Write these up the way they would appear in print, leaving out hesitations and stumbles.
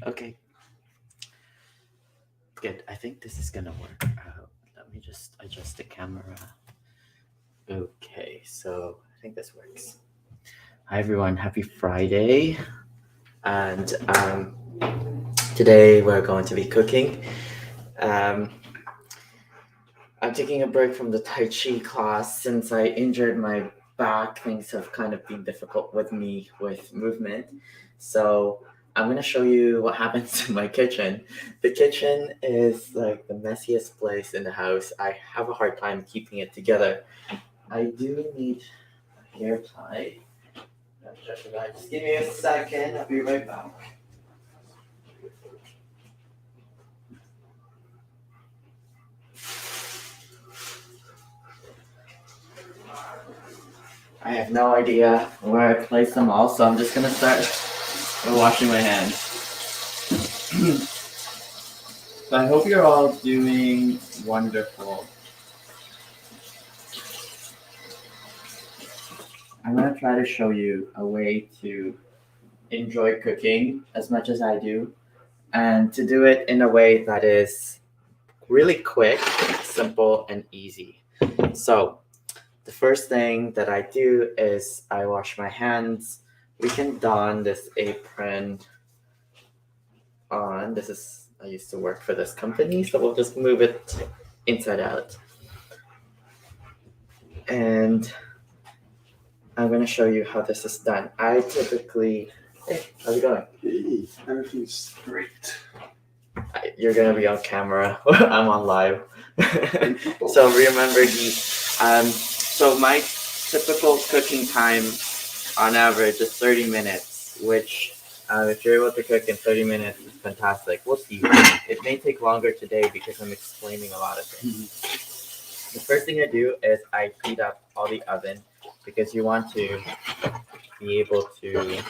Okay, good. I think this is gonna work. Let me just adjust the camera. Okay, so I think this works. Hi everyone, happy Friday. And today we're going to be cooking. Um, I'm taking a break from the Tai Chi class since I injured my back. Things have kind of been difficult with me with movement. So I'm gonna show you what happens in my kitchen. The kitchen is like the messiest place in the house. I have a hard time keeping it together. I do need a hair tie. Just give me a second. I'll be right back. I have no idea where I placed them all, so I'm just gonna start washing my hands. So I hope you're all doing wonderful. I'm gonna try to show you a way to enjoy cooking as much as I do, and to do it in a way that is really quick, simple, and easy. So the first thing that I do is I wash my hands. We can don this apron on. I used to work for this company, so we'll just move it inside out. And I'm going to show you how this is done. I typically, hey, how's it going? Hey, everything's great. You're going to be on camera. I'm on live. So remember, so my typical cooking time on average is 30 minutes, which if you're able to cook in 30 minutes, is fantastic. We'll see. It may take longer today because I'm explaining a lot of things. The first thing I do is I heat up all the oven because you want to be able to.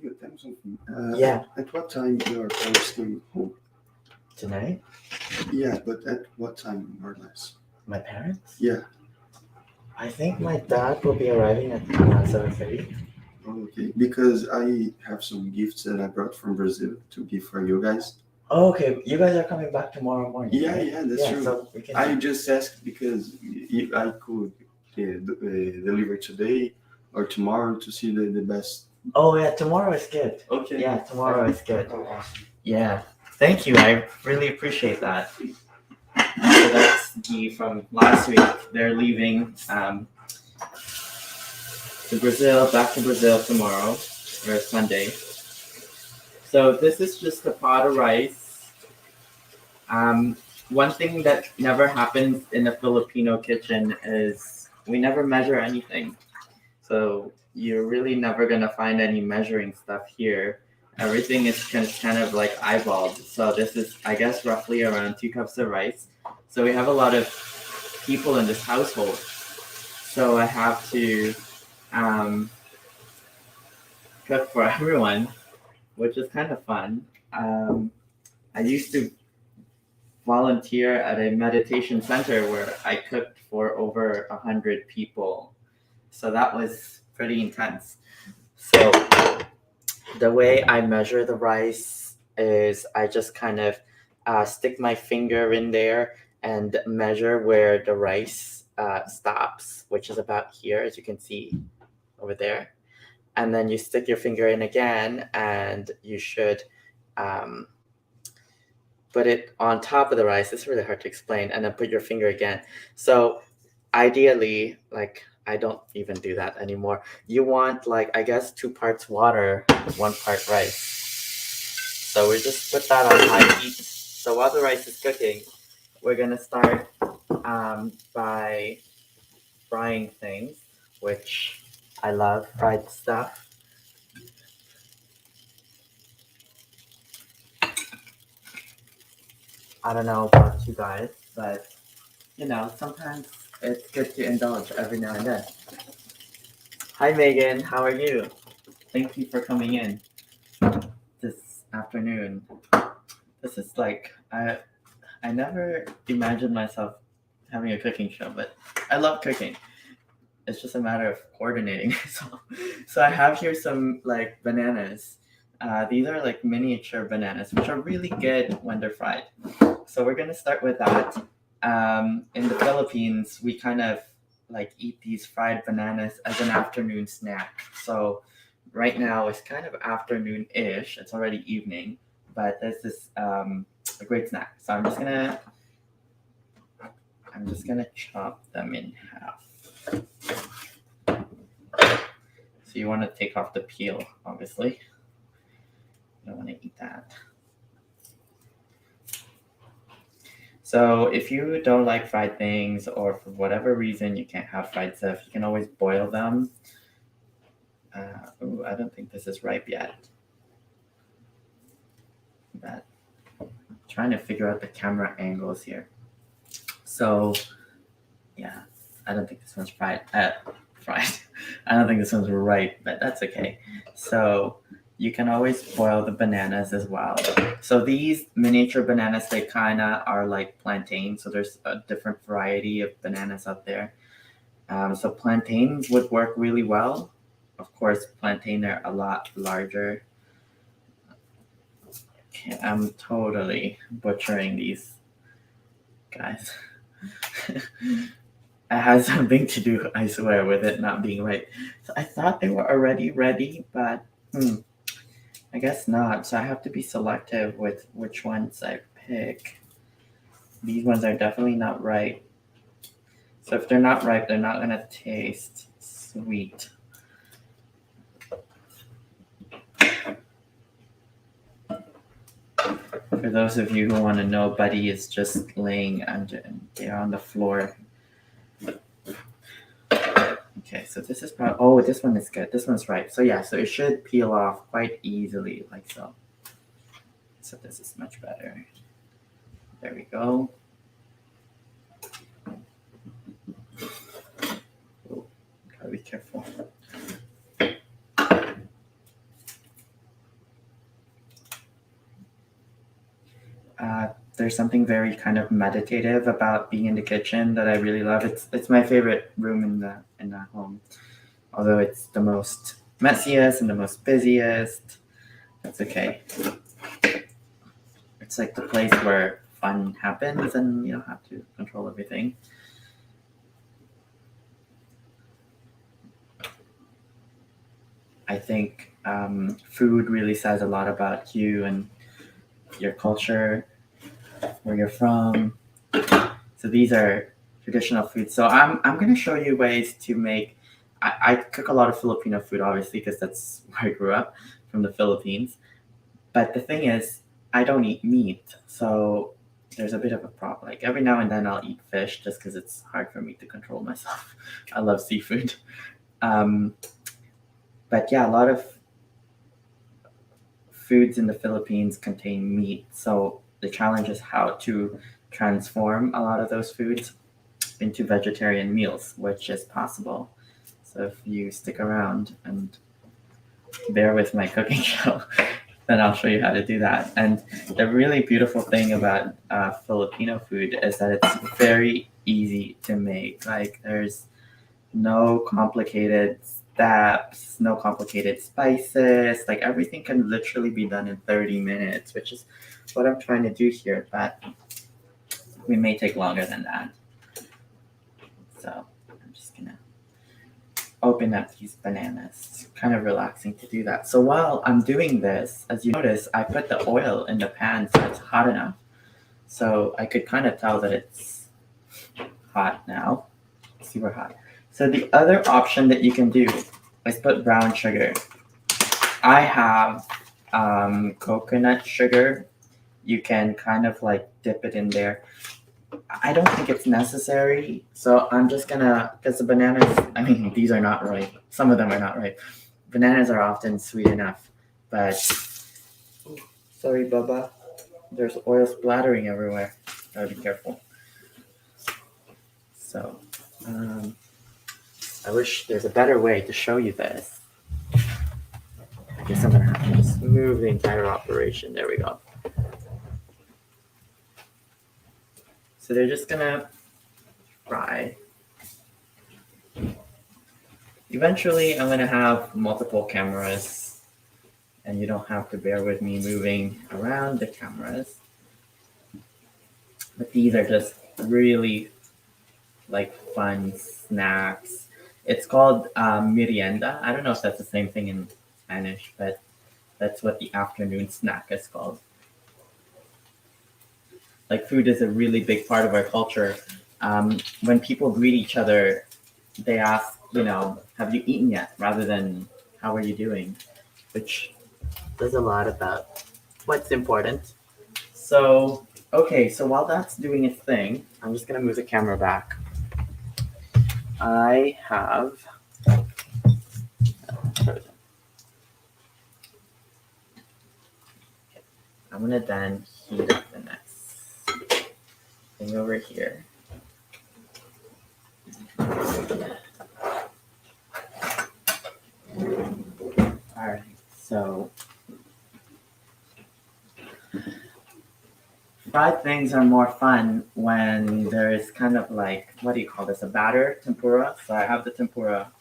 You tell me something. Yeah. At what time your parents came home? Tonight? Yeah, but at what time more or less? My parents? Yeah. I think my dad will be arriving at 7:30. Okay, because I have some gifts that I brought from Brazil to give for you guys. Oh, okay. You guys are coming back tomorrow morning. Yeah, right? yeah, that's true. So we can. I just asked because I could deliver today or tomorrow to see the best. Oh yeah, tomorrow is good. Okay. Yeah, tomorrow is good. Oh, awesome. Yeah, thank you. I really appreciate that. So that's Guy from last week. They're leaving to Brazil, back to Brazil tomorrow or Sunday. So this is just a pot of rice. One thing that never happens in a Filipino kitchen is we never measure anything. So you're really never gonna find any measuring stuff here. Everything is kind of like eyeballed. So this is, I guess, roughly around 2 cups of rice. So we have a lot of people in this household. So I have to cook for everyone, which is kind of fun. I used to volunteer at a meditation center where I cooked for over 100 people. So that was pretty intense. So the way I measure the rice is I just kind of stick my finger in there and measure where the rice stops, which is about here, as you can see over there. And then you stick your finger in again, and you should put it on top of the rice. It's really hard to explain. And then put your finger again. So ideally, like, I don't even do that anymore. You want, like, I guess 2 parts water, 1 part rice. So we just put that on high heat. So while the rice is cooking, we're gonna start by frying things, which I love fried stuff. I don't know about you guys, but sometimes it's good to indulge every now and then. Hi Megan, how are you? Thank you for coming in this afternoon. This is like I never imagined myself having a cooking show, but I love cooking. It's just a matter of coordinating. So I have here some like bananas. These are like miniature bananas, which are really good when they're fried. So we're gonna start with that. In the Philippines, we kind of like eat these fried bananas as an afternoon snack. So right now it's kind of afternoon-ish. It's already evening, but this is a great snack. So I'm just gonna chop them in half. So you want to take off the peel, obviously. You don't want to eat that. So if you don't like fried things, or for whatever reason you can't have fried stuff, you can always boil them. I don't think this is ripe yet. But I'm trying to figure out the camera angles here. So yeah, I don't think this one's fried. Fried. I don't think this one's ripe, but that's okay. So you can always boil the bananas as well. So these miniature bananas, they kind of are like plantains. So there's a different variety of bananas out there. So plantains would work really well. Of course, plantain are a lot larger. Okay, I'm totally butchering these guys. It has something to do, I swear, with it not being right. So I thought they were already ready, but I guess not. So I have to be selective with which ones I pick. These ones are definitely not ripe. So if they're not ripe, they're not gonna taste sweet. For those of you who want to know, Buddy is just laying under, they're on the floor. Okay, so this is probably, oh, this one is good. This one's ripe. So yeah, so it should peel off quite easily, like so. So this is much better. There we go. Oh, gotta be careful. There's something very kind of meditative about being in the kitchen that I really love. It's my favorite room in the home, although it's the most messiest and the most busiest. That's okay. It's like the place where fun happens, and you don't have to control everything. I think food really says a lot about you and your culture, where you're from. So these are traditional foods. So I'm gonna show you ways to make. I cook a lot of Filipino food, obviously, because that's where I grew up, from the Philippines. But the thing is, I don't eat meat, so there's a bit of a problem. Like every now and then, I'll eat fish just because it's hard for me to control myself. I love seafood. But yeah, a lot of foods in the Philippines contain meat. So the challenge is how to transform a lot of those foods into vegetarian meals, which is possible. So if you stick around and bear with my cooking show, then I'll show you how to do that. And the really beautiful thing about Filipino food is that it's very easy to make. Like there's no complicated steps, no complicated spices. Like everything can literally be done in 30 minutes, which is what I'm trying to do here, but we may take longer than that. So I'm just gonna open up these bananas. It's kind of relaxing to do that. So while I'm doing this, as you notice, I put the oil in the pan so it's hot enough. So I could kind of tell that it's hot now. Super hot. So the other option that you can do is put brown sugar. I have coconut sugar. You can kind of like dip it in there. I don't think it's necessary, so I'm just gonna, because the bananas, I mean, these are not ripe. Some of them are not ripe. Bananas are often sweet enough, but sorry, Bubba. There's oil splattering everywhere. Gotta be careful. So, I wish there's a better way to show you this. I guess I'm gonna have to just move the entire operation. There we go. So they're just gonna fry. Eventually, I'm gonna have multiple cameras and you don't have to bear with me moving around the cameras. But these are just really like fun snacks. It's called merienda. I don't know if that's the same thing in Spanish, but that's what the afternoon snack is called. Like food is a really big part of our culture. When people greet each other, they ask, have you eaten yet, rather than how are you doing, which says a lot about what's important. So, okay, so while that's doing its thing, I'm just gonna move the camera back. I have. I'm gonna then heat up the next thing over here. Alright, so fried things are more fun when there is kind of like, what do you call this, a batter, tempura? So I have the tempura.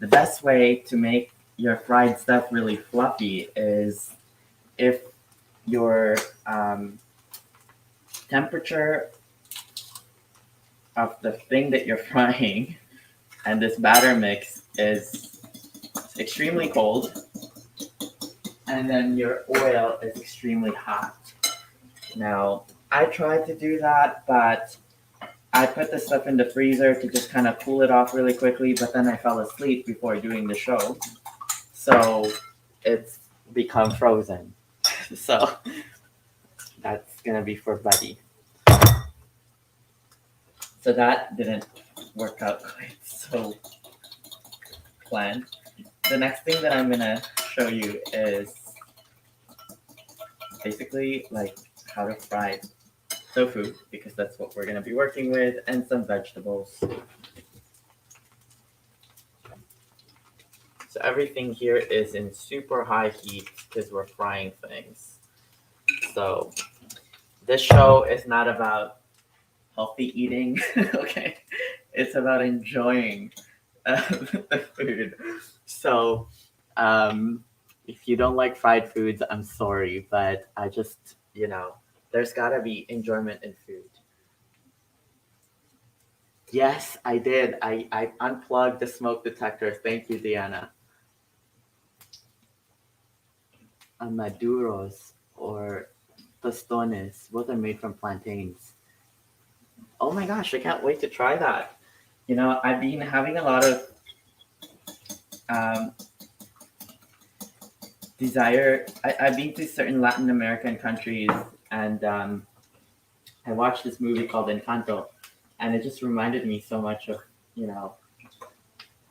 The best way to make your fried stuff really fluffy is if your temperature of the thing that you're frying and this batter mix is extremely cold, and then your oil is extremely hot. Now, I tried to do that, but I put the stuff in the freezer to just kind of cool it off really quickly, but then I fell asleep before doing the show. So it's become frozen. So that's gonna be for Buddy. So that didn't work out quite so planned. The next thing that I'm gonna show you is basically like how to fry tofu, because that's what we're gonna be working with, and some vegetables. So everything here is in super high heat because we're frying things. So this show is not about healthy eating, okay? It's about enjoying the food. So if you don't like fried foods, I'm sorry, but I just, there's gotta be enjoyment in food. Yes, I did. I unplugged the smoke detector. Thank you, Diana. Maduros or tostones, both are made from plantains. Oh my gosh, I can't wait to try that. I've been having a lot of um, desire. I've been to certain Latin American countries, and I watched this movie called Encanto, and it just reminded me so much of,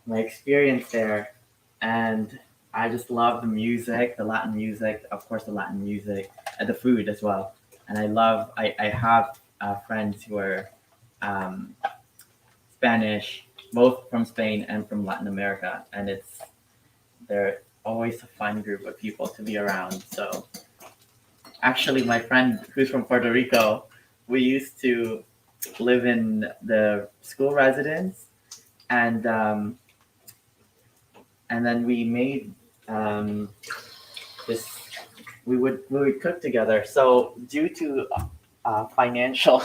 my experience there. And I just love the music, the Latin music, of course, the Latin music, and the food as well. And I have friends who are um, Spanish, both from Spain and from Latin America, and they're always a fun group of people to be around. So actually, my friend who's from Puerto Rico, we used to live in the school residence, and then we made this. We would cook together. So due to financial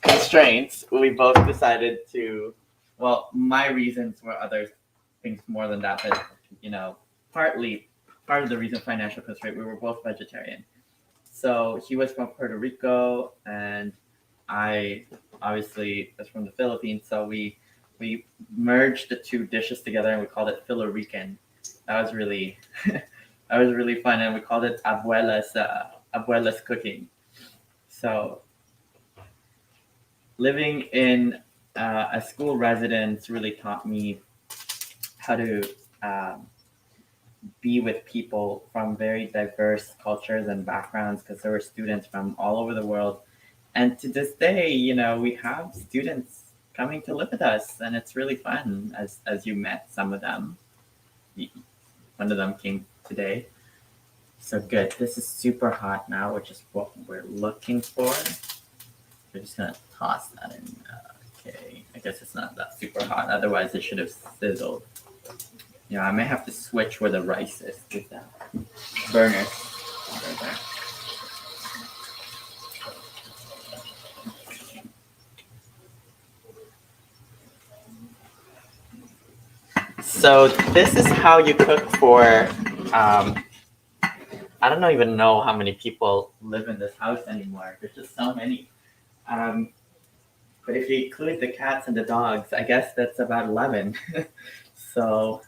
constraints, we both decided to. Well, my reasons were other things more than that, but partly part of the reason financial constraint. We were both vegetarian. So he was from Puerto Rico, and I obviously was from the Philippines. So we merged the two dishes together, and we called it Philorican. That was really that was really fun, and we called it abuela's cooking. So living in a school residence really taught me how to be with people from very diverse cultures and backgrounds, because there were students from all over the world. And to this day, we have students coming to live with us, and it's really fun. As you met some of them, one of them came today. So good. This is super hot now, which is what we're looking for. We're just gonna toss that in. Okay, I guess it's not that super hot. Otherwise, it should have sizzled. Yeah, I may have to switch where the rice is with the burner. So this is how you cook for. I don't even know how many people live in this house anymore. There's just so many. But if you include the cats and the dogs, I guess that's about 11. So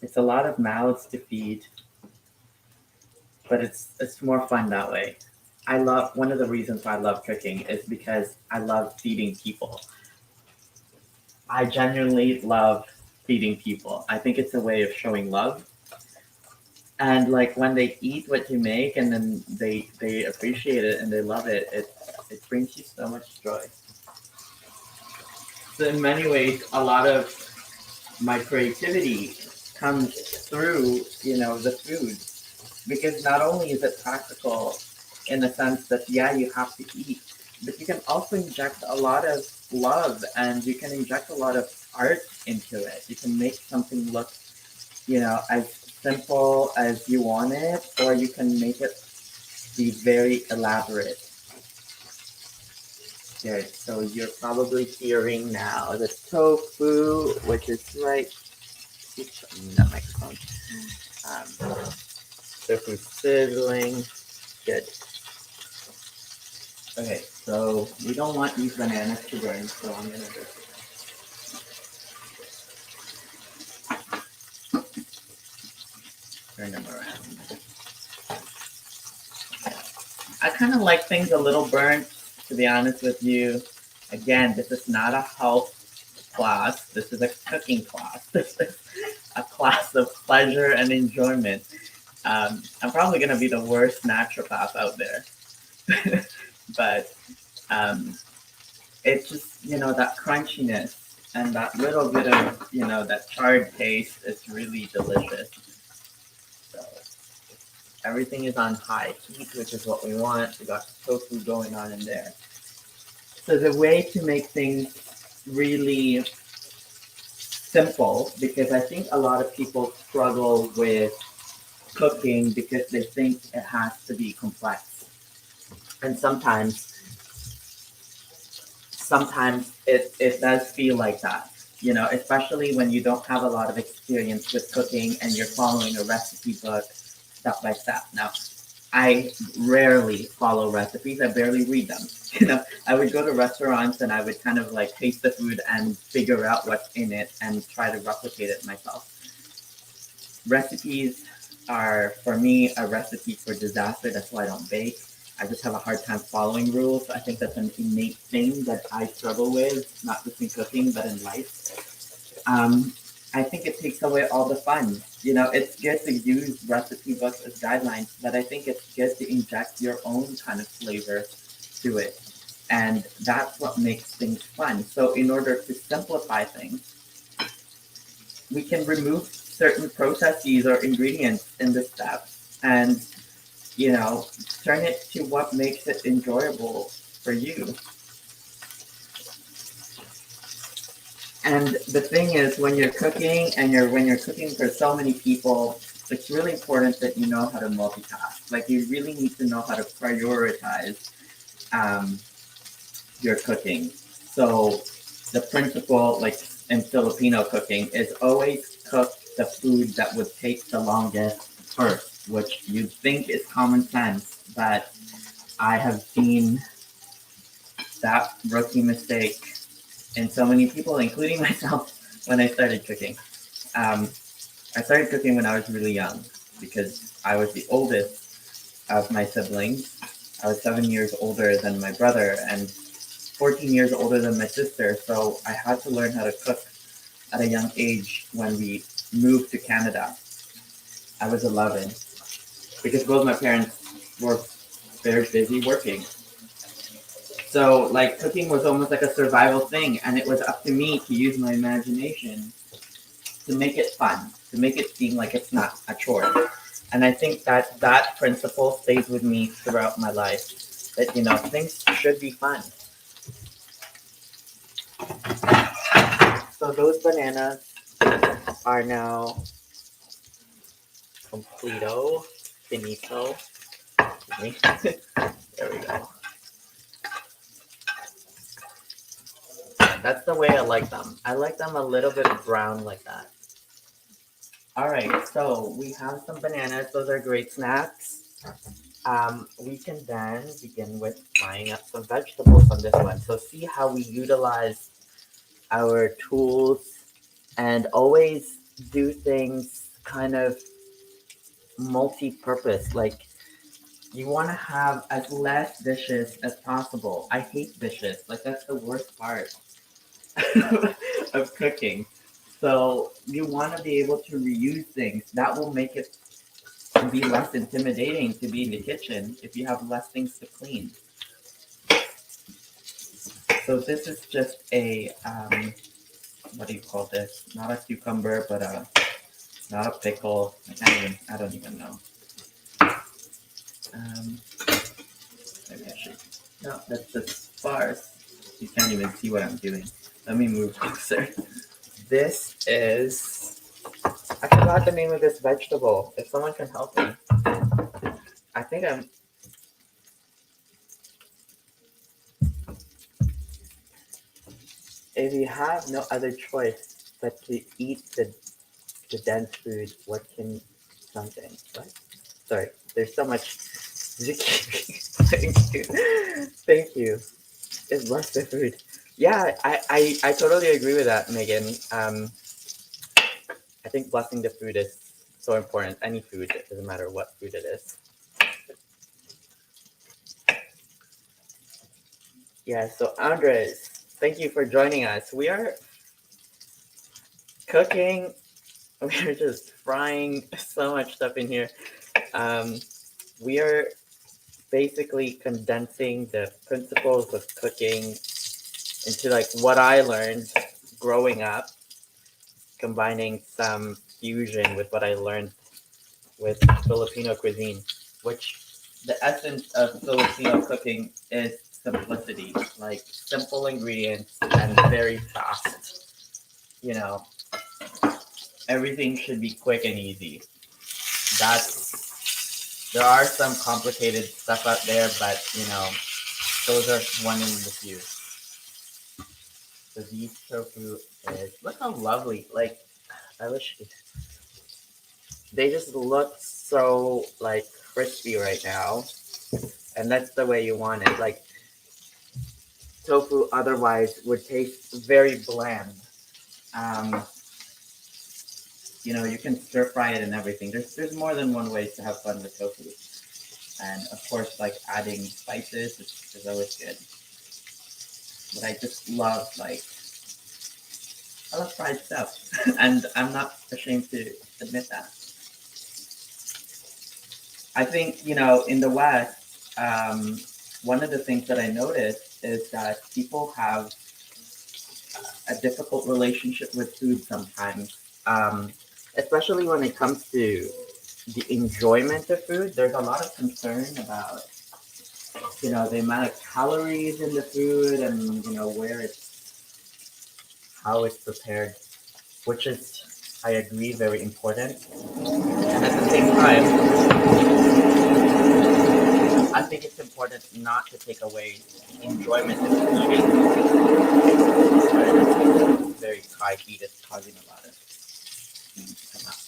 it's a lot of mouths to feed, but it's more fun that way. I love one of the reasons why I love cooking is because I love feeding people. I genuinely love feeding people. I think it's a way of showing love. And like when they eat what you make and then they appreciate it and they love it, it brings you so much joy. So in many ways, a lot of my creativity comes through, the food. Because not only is it practical in the sense that, yeah, you have to eat, but you can also inject a lot of love and you can inject a lot of art into it. You can make something look, as simple as you want it, or you can make it be very elaborate. Good. So you're probably hearing now the tofu, which is right. The microphone. Tofu sizzling. Good. Okay, so we don't want these bananas to burn, so I'm gonna just turn them around. I kind of like things a little burnt, to be honest with you. Again, this is not a health class. This is a cooking class. This is a class of pleasure and enjoyment. I'm probably going to be the worst naturopath out there. But it's just, that crunchiness and that little bit of, that charred taste is really delicious. So everything is on high heat, which is what we want. We got tofu going on in there. So the way to make things really simple, because I think a lot of people struggle with cooking because they think it has to be complex. And sometimes it does feel like that, especially when you don't have a lot of experience with cooking and you're following a recipe book step by step. Now, I rarely follow recipes. I barely read them. I would go to restaurants and I would kind of like taste the food and figure out what's in it and try to replicate it myself. Recipes are, for me, a recipe for disaster. That's why I don't bake. I just have a hard time following rules. I think that's an innate thing that I struggle with, not just in cooking, but in life. I think it takes away all the fun. It's good to use recipe books as guidelines, but I think it's good to inject your own kind of flavor to it. And that's what makes things fun. So in order to simplify things, we can remove certain processes or ingredients in the steps and turn it to what makes it enjoyable for you. And the thing is, when you're cooking when you're cooking for so many people, it's really important that you know how to multitask. Like you really need to know how to prioritize your cooking. So the principle, like in Filipino cooking, is always cook the food that would take the longest first, which you think is common sense, but I have seen that rookie mistake in so many people, including myself, when I started cooking. I started cooking when I was really young because I was the oldest of my siblings. I was 7 years older than my brother and 14 years older than my sister, so I had to learn how to cook at a young age when we moved to Canada. I was 11 because both my parents were very busy working. So like cooking was almost like a survival thing, and it was up to me to use my imagination to make it fun, to make it seem like it's not a chore. And I think that principle stays with me throughout my life, that things should be fun. So those bananas are now completo, finito. Excuse me. There we go. That's the way I like them. I like them a little bit brown like that. All right, so we have some bananas. Those are great snacks. We can then begin with frying up some vegetables on this one. So see how we utilize our tools and always do things kind of multi-purpose. Like you want to have as less dishes as possible. I hate dishes. Like that's the worst part of cooking. So you want to be able to reuse things. That will make it be less intimidating to be in the kitchen if you have less things to clean. So this is just a what do you call this? Not a cucumber, but not a pickle. I don't even know. Maybe I should. No, that's just sparse. You can't even see what I'm doing. Let me move closer. This is. I forgot the name of this vegetable. If someone can help me. I think I'm. If you have no other choice but to eat the dense food, what can something? What? Sorry, there's so much zucchini. Thank you. Thank you. It's less the food. Yeah, I totally agree with that, Megan. I think blessing the food is so important. Any food, it doesn't matter what food it is. Yeah, so Andres, thank you for joining us. We are cooking. We're just frying so much stuff in here. We are basically condensing the principles of cooking into like what I learned growing up, combining some fusion with what I learned with Filipino cuisine, which the essence of Filipino cooking is simplicity, like simple ingredients and very fast. You know, everything should be quick and easy. There are some complicated stuff out there, but those are one in the few. So these tofu is look how lovely. Like I wish they just look so like crispy right now, and that's the way you want it. Like tofu otherwise would taste very bland. Um, you can stir fry it and everything. There's more than one way to have fun with tofu, and of course, like adding spices is always good. But I just love I love fried stuff, and I'm not ashamed to admit that. I think in the West, one of the things that I noticed is that people have a difficult relationship with food sometimes, especially when it comes to the enjoyment of food. There's a lot of concern about the amount of calories in the food and where how it's prepared, which is, I agree, very important. And at the same time, I think it's important not to take away enjoyment of eating. Very high heat is causing a lot of things to come out.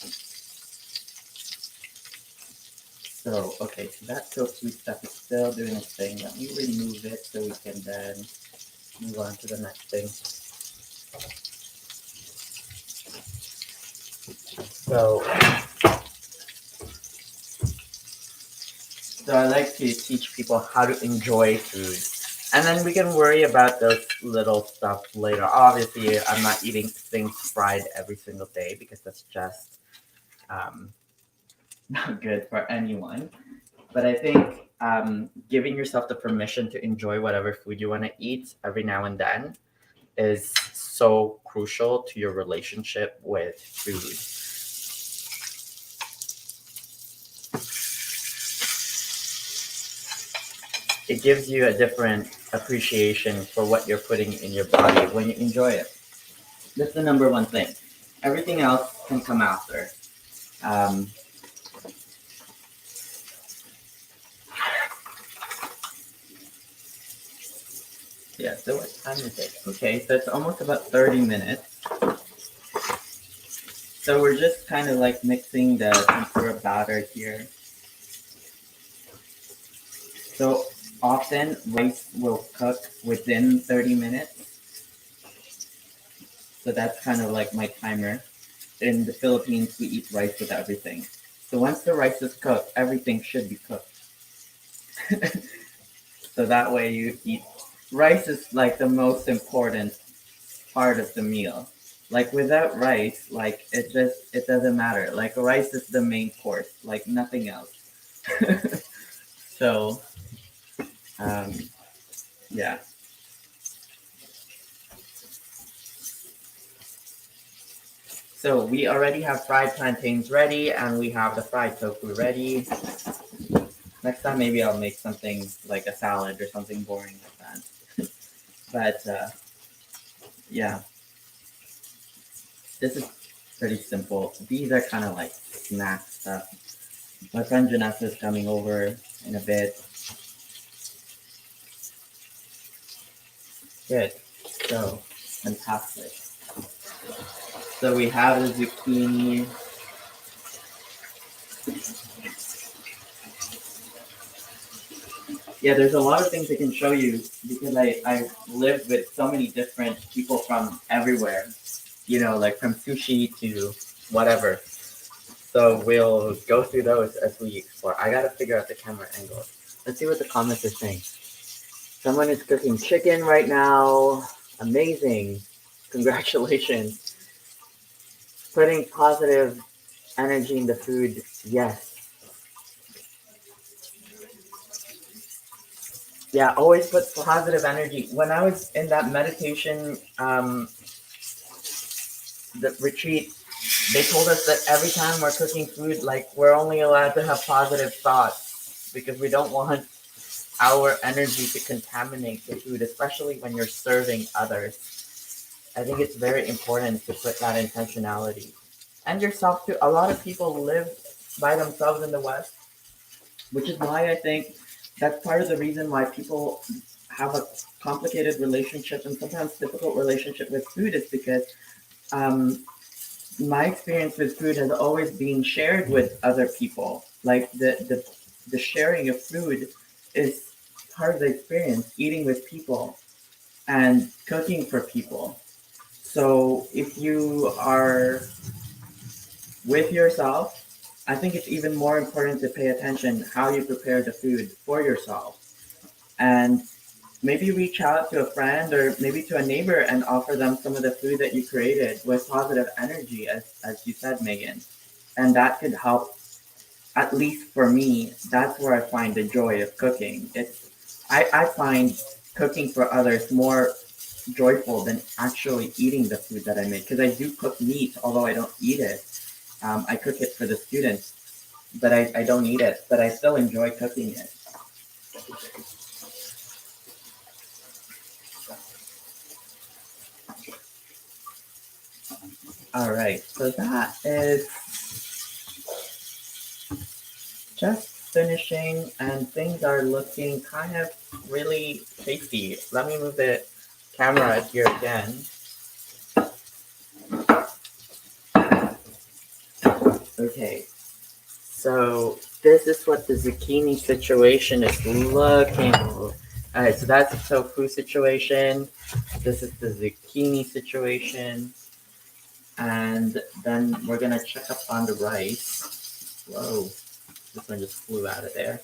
So, okay, so that tofu stuff is still doing its thing. Let me remove it so we can then move on to the next thing. So I like to teach people how to enjoy food. And then we can worry about those little stuff later. Obviously, I'm not eating things fried every single day because that's just not good for anyone. But I think giving yourself the permission to enjoy whatever food you want to eat every now and then is so crucial to your relationship with food. It gives you a different appreciation for what you're putting in your body when you enjoy it. That's the number one thing. Everything else can come after. Um, yeah, so what time is it? Okay, so it's almost about 30 minutes. So we're just kind of like mixing the tempura batter here. So often rice will cook within 30 minutes. So that's kind of like my timer. In the Philippines, we eat rice with everything. So once the rice is cooked, everything should be cooked. So that way you eat. Rice is like the most important part of the meal. Like without rice, like it doesn't matter. Like rice is the main course, like nothing else. So um, yeah. So we already have fried plantains ready, and we have the fried tofu ready. Next time, maybe I'll make something like a salad or something boring like that. But yeah, this is pretty simple. These are kind of like snack stuff. My friend Janessa is coming over in a bit. Good. So fantastic. So we have the zucchini. Yeah, there's a lot of things I can show you because I lived with so many different people from everywhere, you know, like from sushi to whatever. So we'll go through those as we explore. I gotta figure out the camera angle. Let's see what the comments are saying. Someone is cooking chicken right now. Amazing. Congratulations. Putting positive energy in the food. Yes. Yeah, always put positive energy. When I was in that meditation, the retreat, they told us that every time we're cooking food, like we're only allowed to have positive thoughts because we don't want our energy to contaminate the food, especially when you're serving others. I think it's very important to put that intentionality. And yourself too. A lot of people live by themselves in the West, which is why I think that's part of the reason why people have a complicated relationship and sometimes difficult relationship with food is because um, my experience with food has always been shared with other people. Like the sharing of food is part of the experience, eating with people and cooking for people. So if you are with yourself, I think it's even more important to pay attention how you prepare the food for yourself. And maybe reach out to a friend or maybe to a neighbor and offer them some of the food that you created with positive energy, as you said, Megan. And that could help, at least for me, that's where I find the joy of cooking. I find cooking for others more joyful than actually eating the food that I make because I do cook meat, although I don't eat it. I cook it for the students, but I don't eat it, but I still enjoy cooking it. All right, so that is just finishing, and things are looking kind of really tasty. Let me move the camera here again. Okay, so this is what the zucchini situation is looking. All right, so that's the tofu situation. This is the zucchini situation. And then we're gonna check up on the rice. Whoa, this one just flew out of there.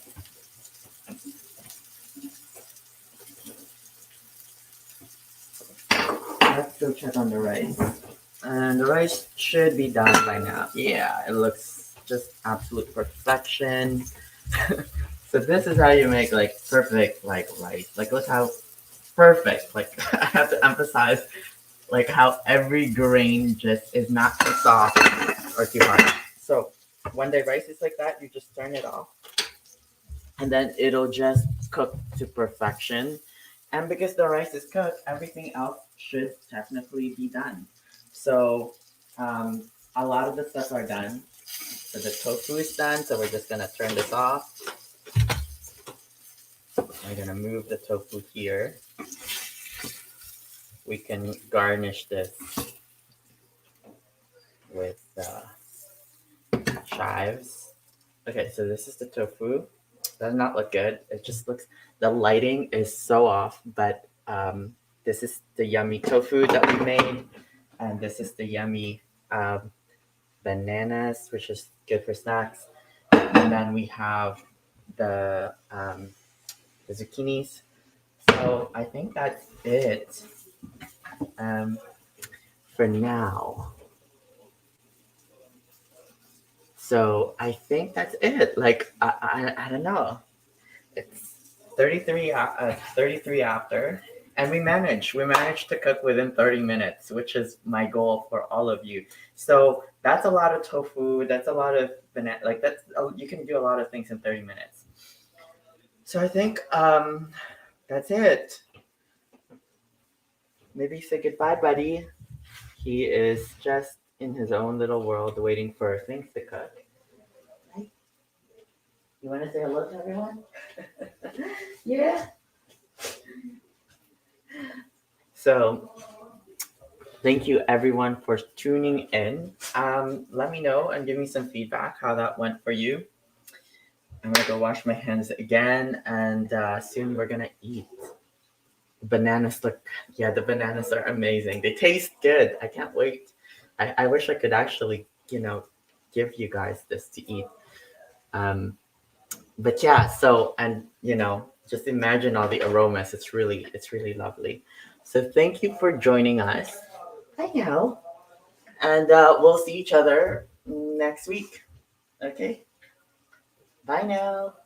Let's go check on the rice. And the rice should be done by now. Yeah, it looks just absolute perfection. So this is how you make like perfect like rice. Like look how perfect. Like I have to emphasize like how every grain just is not too soft or too hard. So when the rice is like that, you just turn it off and then it'll just cook to perfection. And because the rice is cooked, everything else should technically be done. So a lot of the stuff are done. So the tofu is done. So we're just gonna turn this off. I'm gonna move the tofu here. We can garnish this with chives. Okay, so this is the tofu. Does not look good. It just looks, the lighting is so off, but this is the yummy tofu that we made, and this is the yummy bananas, which is good for snacks. And then we have the zucchinis. So I think that's it um, for now. So I think that's it. Like I don't know. It's 33 after, and we managed to cook within 30 minutes, which is my goal for all of you. So that's a lot of tofu. That's a lot of banana. Like you can do a lot of things in 30 minutes. So I think that's it. Maybe say goodbye, buddy. He is just in his own little world waiting for things to cook. Right? You want to say hello to everyone? Yeah. So, thank you everyone for tuning in. Let me know and give me some feedback how that went for you. I'm gonna go wash my hands again, and soon we're gonna eat. Bananas look, yeah, the bananas are amazing. They taste good. I can't wait. I wish I could actually, give you guys this to eat. But yeah, so, and just imagine all the aromas. It's really lovely. So thank you for joining us. I know. And we'll see each other next week. Okay. Bye now.